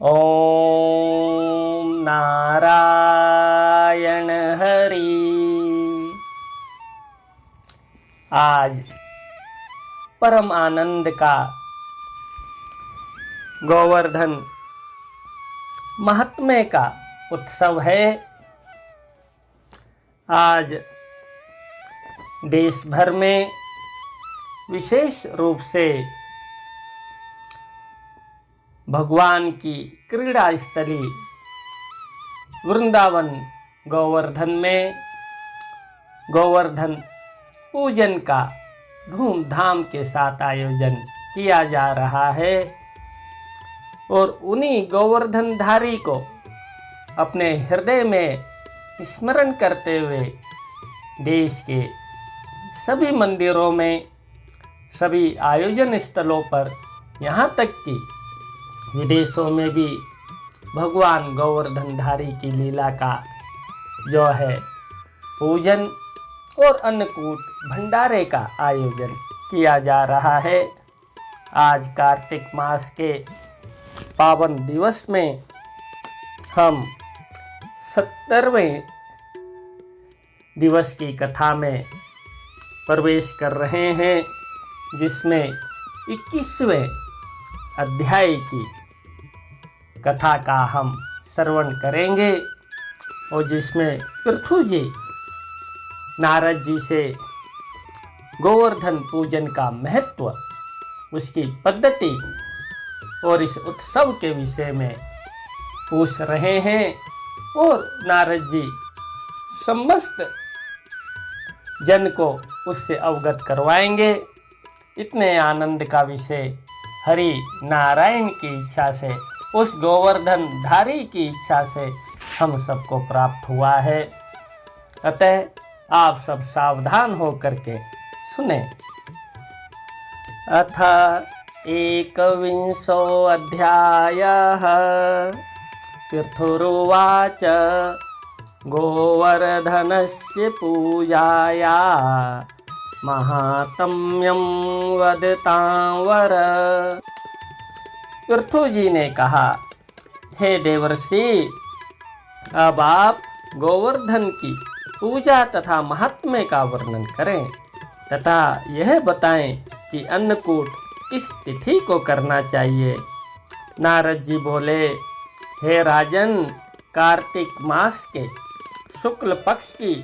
ओम नारायण हरि। आज परम आनंद का गोवर्धन महात्म्य का उत्सव है। आज देश भर में विशेष रूप से भगवान की क्रीड़ा स्थली वृंदावन गोवर्धन में गोवर्धन पूजन का धूमधाम के साथ आयोजन किया जा रहा है और उन्हीं गोवर्धनधारी को अपने हृदय में स्मरण करते हुए देश के सभी मंदिरों में, सभी आयोजन स्थलों पर, यहाँ तक कि विदेशों में भी भगवान गोवर्धनधारी की लीला का जो है पूजन और अन्नकूट भंडारे का आयोजन किया जा रहा है। आज कार्तिक मास के पावन दिवस में हम 70वें दिवस की कथा में प्रवेश कर रहे हैं, जिसमें 21वें अध्याय की कथा का हम श्रवण करेंगे और जिसमें पृथु जी नारद जी से गोवर्धन पूजन का महत्व, उसकी पद्धति और इस उत्सव के विषय में पूछ रहे हैं और नारद जी समस्त जन को उससे अवगत करवाएंगे। इतने आनंद का विषय हरि नारायण की इच्छा से, उस गोवर्धन धारी की इच्छा से हम सबको प्राप्त हुआ है। अतः आप सब सावधान हो करके सुने। अथ एकविंशो अध्यायः। पृथुरुवाच गोवर्धनस्य पूजाया महात्म्यं वदतां वर। पृथु जी ने कहा, हे देवर्षि, अब आप गोवर्धन की पूजा तथा महात्म्य का वर्णन करें तथा यह बताएं कि अन्नकूट किस तिथि को करना चाहिए। नारद जी बोले, हे राजन, कार्तिक मास के शुक्ल पक्ष की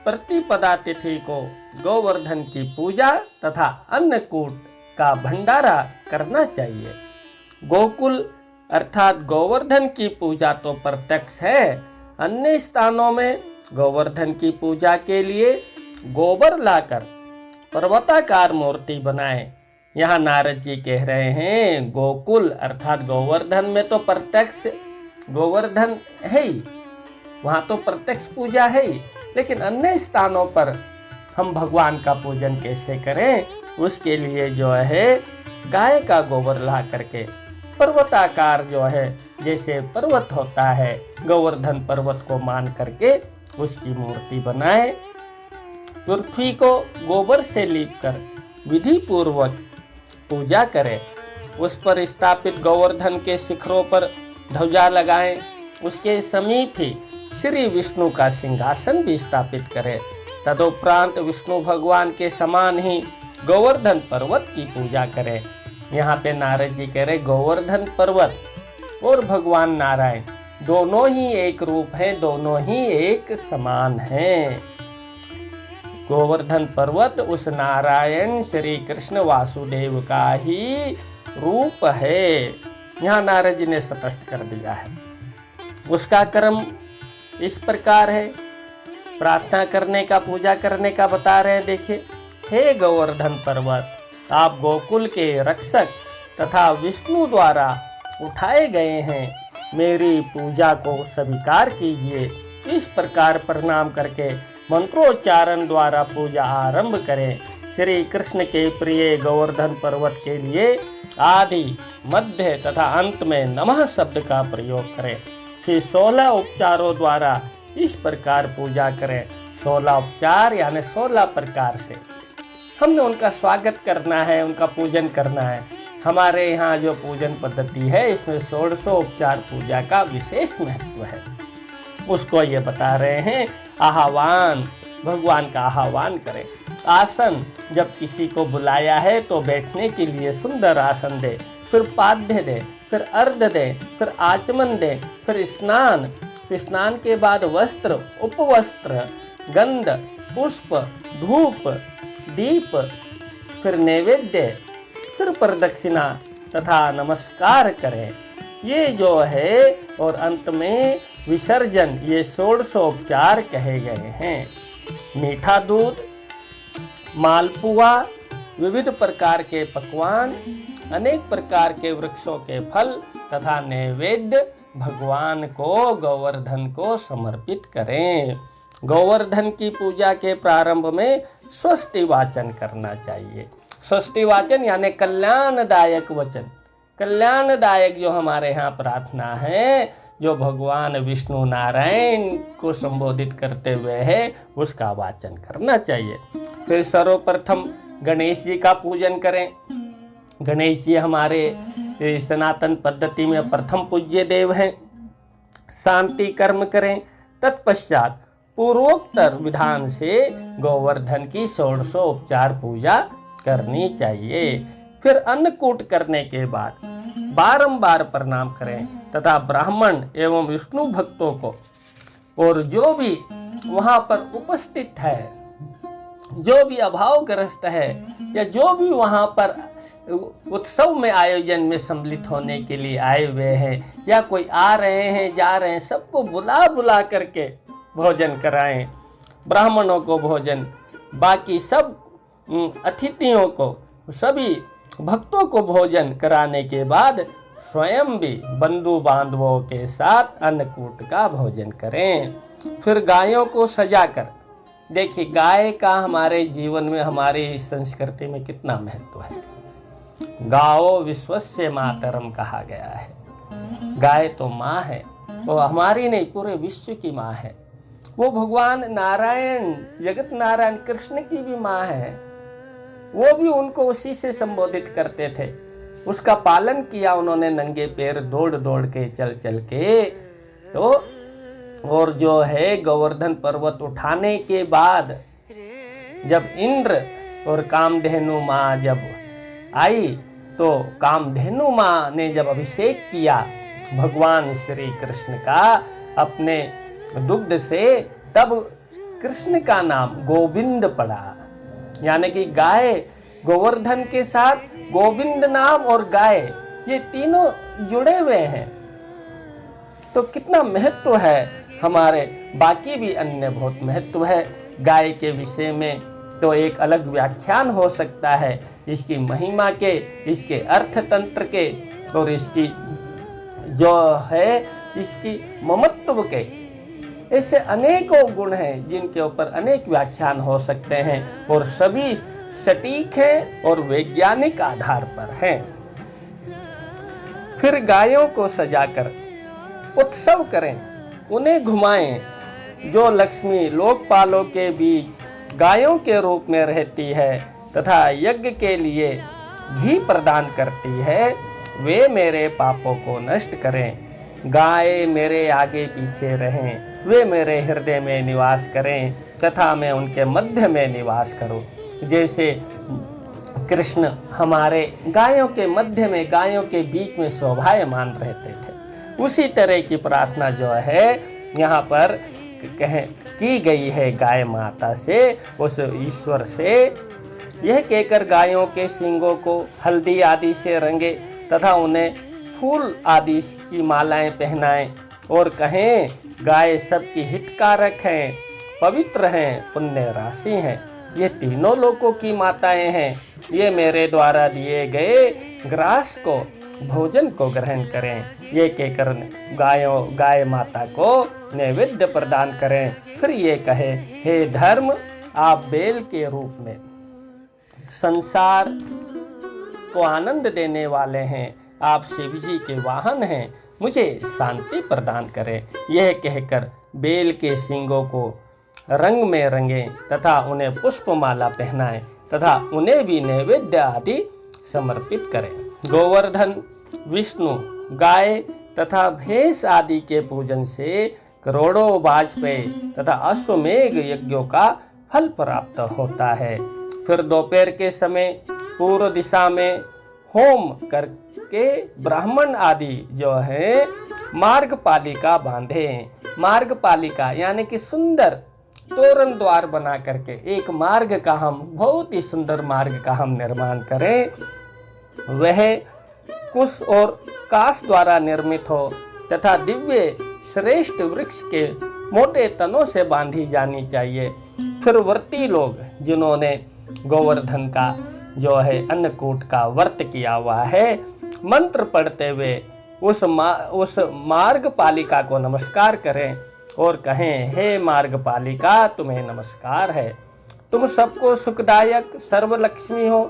प्रतिपदा तिथि को गोवर्धन की पूजा तथा अन्नकूट का भंडारा करना चाहिए। गोकुल अर्थात गोवर्धन की पूजा तो प्रत्यक्ष है। अन्य स्थानों में गोवर्धन की पूजा के लिए गोबर लाकर पर्वताकार मूर्ति बनाएं। यहाँ नारद जी कह रहे हैं, गोकुल अर्थात गोवर्धन में तो प्रत्यक्ष गोवर्धन है ही, वहाँ तो प्रत्यक्ष पूजा है ही, लेकिन अन्य स्थानों पर हम भगवान का पूजन कैसे करें, उसके लिए जो है गाय का गोबर ला करके पर्वताकार जो है, जैसे पर्वत होता है, गोवर्धन पर्वत को मान करके उसकी मूर्ति बनाए। पृथ्वी को गोबर से लीपकर विधि पूर्वक पूजा करें। उस पर स्थापित गोवर्धन के शिखरों पर ध्वजा लगाएं। उसके समीप ही श्री विष्णु का सिंहासन भी स्थापित करें। तदुपरांत विष्णु भगवान के समान ही गोवर्धन पर्वत की पूजा करें। यहाँ पे नारद जी कह रहे, गोवर्धन पर्वत और भगवान नारायण दोनों ही एक रूप हैं, दोनों ही एक समान हैं। गोवर्धन पर्वत उस नारायण श्री कृष्ण वासुदेव का ही रूप है। यहाँ नारद जी ने स्पष्ट कर दिया है। उसका कर्म इस प्रकार है, प्रार्थना करने का, पूजा करने का बता रहे हैं। देखिए, हे गोवर्धन पर्वत, आप गोकुल के रक्षक तथा विष्णु द्वारा उठाए गए हैं। मेरी पूजा को स्वीकार कीजिए। इस प्रकार प्रणाम करके मंत्रोच्चारण द्वारा पूजा आरंभ करें। श्री कृष्ण के प्रिय गोवर्धन पर्वत के लिए आदि, मध्य तथा अंत में नमः शब्द का प्रयोग करें। फिर 16 उपचारों द्वारा इस प्रकार पूजा करें। 16 उपचार यानी 16 प्रकार से हमने उनका स्वागत करना है, उनका पूजन करना है। हमारे यहाँ जो पूजन पद्धति है इसमें षोडशोपचार पूजा का विशेष महत्व है। उसको ये बता रहे हैं। आह्वान, भगवान का आह्वान करें। आसन, जब किसी को बुलाया है तो बैठने के लिए सुंदर आसन दे, फिर पाद्य दे, फिर अर्घ दे, फिर आचमन दे, फिर स्नान, फिर स्नान के बाद वस्त्र, उपवस्त्र, गंध, पुष्प, धूप, दीप, फिर नैवेद्य, फिर प्रदक्षिणा तथा नमस्कार करें। ये जो है, और अंत में विसर्जन, ये षोडशोपचार कहे गए हैं। मीठा दूध, मालपुआ, विविध प्रकार के पकवान, अनेक प्रकार के वृक्षों के फल तथा नैवेद्य भगवान को, गोवर्धन को समर्पित करें। गोवर्धन की पूजा के प्रारंभ में स्वस्ति वाचन करना चाहिए। स्वस्ति वाचन यानी कल्याणदायक वचन। कल्याणदायक जो हमारे यहाँ प्रार्थना है, जो भगवान विष्णु नारायण को संबोधित करते हुए है, उसका वाचन करना चाहिए। फिर सर्वप्रथम गणेश जी का पूजन करें। गणेश जी हमारे सनातन पद्धति में प्रथम पूज्य देव हैं। शांति कर्म करें। तत्पश्चात पूर्वोत्तर विधान से गोवर्धन की षोडशोपचार पूजा करनी चाहिए। फिर अन्नकूट करने के बाद बारंबार प्रणाम करें तथा ब्राह्मण एवं विष्णु भक्तों को और जो भी वहाँ पर उपस्थित है, जो भी अभावग्रस्त है या जो भी वहाँ पर उत्सव में आयोजन में सम्मिलित होने के लिए आए हुए हैं या कोई आ रहे हैं जा रहे हैं, सबको बुला बुला करके भोजन कराएं। ब्राह्मणों को भोजन, बाकी सब अतिथियों को, सभी भक्तों को भोजन कराने के बाद स्वयं भी बंधु बांधवों के साथ अन्नकूट का भोजन करें। फिर गायों को सजाकर, देखिए गाय का हमारे जीवन में, हमारी संस्कृति में कितना महत्व है। गाओ विश्वस्य मातरम कहा गया है। गाय तो माँ है, वो हमारी नहीं पूरे विश्व की माँ है। वो भगवान नारायण, जगत नारायण कृष्ण की भी माँ है। वो भी उनको उसी से संबोधित करते थे। उसका पालन किया उन्होंने नंगे पैर, दौड़ दौड़ के, चल चल के। तो और जो है गोवर्धन पर्वत उठाने के बाद जब इंद्र और कामधेनु माँ जब आई, तो कामधेनु माँ ने जब अभिषेक किया भगवान श्री कृष्ण का अपने दुग्ध से, तब कृष्ण का नाम गोविंद पड़ा। यानी कि गाय, गोवर्धन के साथ गोविंद नाम और गाय, ये तीनों जुड़े हुए हैं। तो कितना महत्व है हमारे, बाकी भी अन्य बहुत महत्व है। गाय के विषय में तो एक अलग व्याख्यान हो सकता है, इसकी महिमा के, इसके अर्थतंत्र के और इसकी जो है इसकी ममत्व के, ऐसे अनेकों गुण हैं जिनके ऊपर अनेक व्याख्यान हो सकते हैं और सभी सटीक हैं और वैज्ञानिक आधार पर हैं। फिर गायों को सजाकर उत्सव करें, उन्हें घुमाएं। जो लक्ष्मी लोकपालों के बीच गायों के रूप में रहती है तथा यज्ञ के लिए घी प्रदान करती है, वे मेरे पापों को नष्ट करें। गाय मेरे आगे पीछे रहें, वे मेरे हृदय में निवास करें तथा मैं उनके मध्य में निवास करूं। जैसे कृष्ण हमारे गायों के मध्य में, गायों के बीच में शोभायमान रहते थे, उसी तरह की प्रार्थना जो है यहाँ पर की गई है गाय माता से, उस ईश्वर से। यह कहकर गायों के सींगों को हल्दी आदि से रंगे तथा उन्हें फूल आदि की मालाएं पहनाएं और कहें, गाय सबकी हितकारक हैं, पवित्र हैं, पुण्य राशि हैं। ये तीनों लोकों की माताएं हैं। ये मेरे द्वारा दिए गए ग्रास को, भोजन को ग्रहण करें। ये कहकर गाय माता को नैवेद्य प्रदान करें। फिर ये कहे, हे धर्म, आप बेल के रूप में संसार को आनंद देने वाले हैं, आप शिव जी के वाहन हैं, मुझे शांति प्रदान करें। यह कहकर बेल के सींगों को रंग में रंगें तथा उन्हें पुष्पमाला पहनाएं तथा उन्हें भी नैवेद्य आदि समर्पित करें। गोवर्धन, विष्णु, गाय तथा भैंस आदि के पूजन से करोड़ों वाजपेय तथा अश्वमेघ यज्ञों का फल प्राप्त होता है। फिर दोपहर के समय पूर्व दिशा में होम करके ब्राह्मण आदि जो है मार्गपालिका बांधे। मार्गपालिका यानी कि सुंदर तोरण द्वार बना करके एक मार्ग का हम बहुत ही सुंदर मार्ग का हम निर्माण करें। वह कुश और काश द्वारा निर्मित हो तथा दिव्य श्रेष्ठ वृक्ष के मोटे तनों से बांधी जानी चाहिए। फिर व्रती लोग जिन्होंने गोवर्धन का जो है अन्नकूट का व्रत किया हुआ है, मंत्र पढ़ते हुए उस मार्गपालिका को नमस्कार करें और कहें, हे मार्गपालिका तुम्हें नमस्कार है, तुम सबको सुखदायक सर्वलक्ष्मी हो।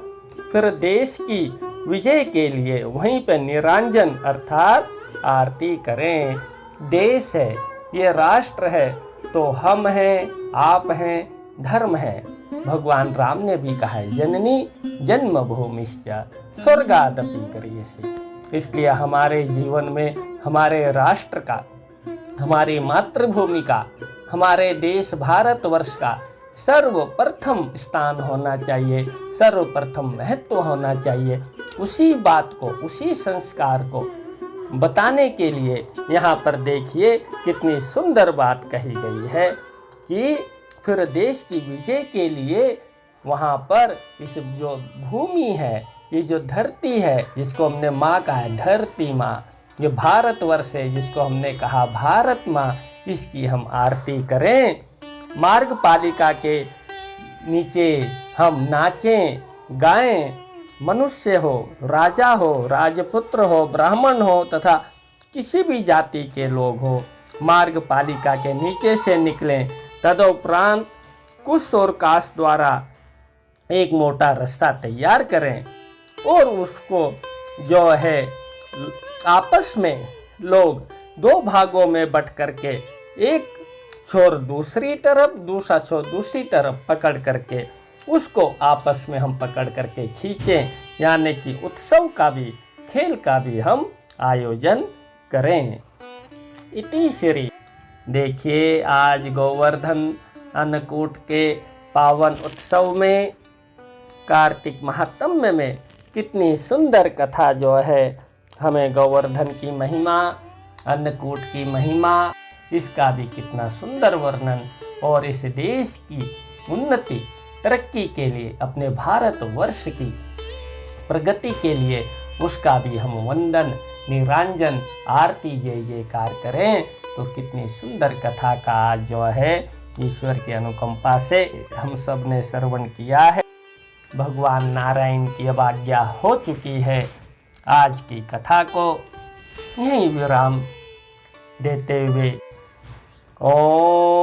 फिर देश की विजय के लिए वहीं पे निरांजन अर्थात आरती करें। देश है, ये राष्ट्र है, तो हम हैं, आप हैं, धर्म है। भगवान राम ने भी कहा है, जननी जन्मभूमिश्च स्वर्गादपि गरीयसी। इसलिए हमारे जीवन में हमारे राष्ट्र का, हमारी मातृभूमि का, हमारे देश भारतवर्ष का सर्वप्रथम स्थान होना चाहिए, सर्वप्रथम महत्व होना चाहिए। उसी बात को, उसी संस्कार को बताने के लिए यहाँ पर देखिए कितनी सुंदर बात कही गई है कि फिर देश की विजय के लिए वहाँ पर इस जो भूमि है, ये जो धरती है जिसको हमने माँ कहा है, धरती माँ, ये भारतवर्ष है जिसको हमने कहा भारत माँ, इसकी हम आरती करें। मार्गपालिका के नीचे हम नाचें, गाएं। मनुष्य हो, राजा हो, राजपुत्र हो, ब्राह्मण हो तथा किसी भी जाति के लोग हो, मार्गपालिका के नीचे से निकलें। तदुपरांत कुश और काश द्वारा एक मोटा रास्ता तैयार करें और उसको जो है आपस में लोग दो भागों में बट करके एक छोर दूसरी तरफ, दूसरा छोर दूसरी तरफ पकड़ करके उसको आपस में हम पकड़ करके खींचें, यानी कि उत्सव का भी, खेल का भी हम आयोजन करें। इति श्री। देखिए आज गोवर्धन अन्नकूट के पावन उत्सव में, कार्तिक महात्म्य में कितनी सुंदर कथा जो है हमें गोवर्धन की महिमा, अन्नकूट की महिमा, इसका भी कितना सुंदर वर्णन, और इस देश की उन्नति तरक्की के लिए, अपने भारतवर्ष की प्रगति के लिए उसका भी हम वंदन, निरांजन, आरती, जय जयकार करें। तो कितनी सुंदर कथा का आज जो है ईश्वर की अनुकंपा से हम सब ने श्रवण किया है। भगवान नारायण की अब आज्ञा हो चुकी है। आज की कथा को यहीं विराम देते हुए ओम